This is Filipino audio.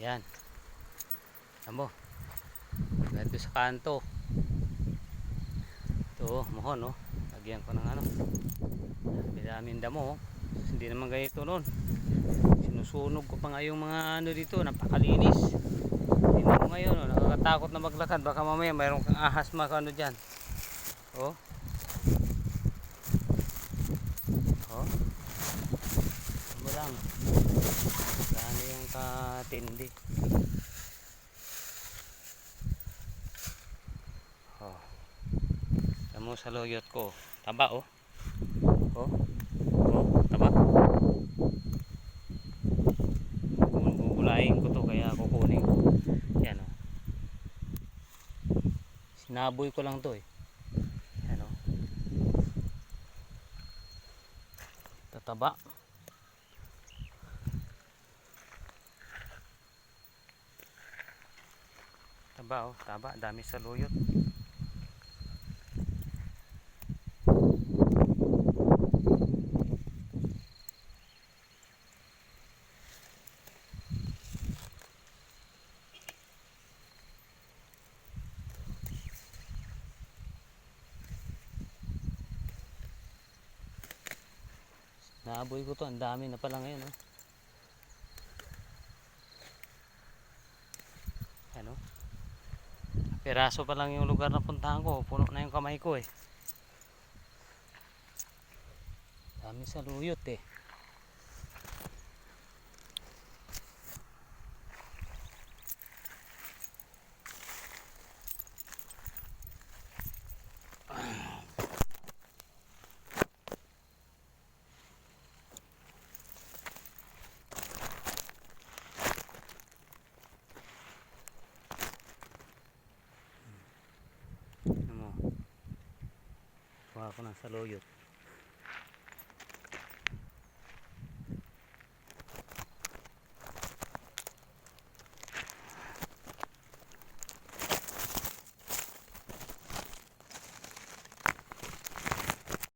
Yan. Alam mo, dito sa kanto. Ito, mohon, oh. Lagyan ko ng ano. Bidaming damo, oh. Hindi naman ganito noon. Sinusunog ko pa nga yung mga ano dito, napakalinis. Tingnan mo ngayon, oh, nakakatakot na maglakad. Baka mamaya mayroong kang ahas ano dyan. Oh. Oh. Ano lang. Gano yung katindi. Oh. Alam mo sa loyot ko. Taba, oh. Oh. Oh, taba. Gugulayin ko to kaya kukunin ko. Yan, oh. Sinaboy ko lang to, eh. Yan, oh. Tataba. Taba, oh. Taba. Dami sa loyot. Naaboy ko to, ang dami na pala ngayon, oh. Ano? Piraso pa lang yung lugar na puntahan ko, puno na yung kamay ko, eh. Dami sa luyot, eh. Ano mo? Kuha ko ng saluyot.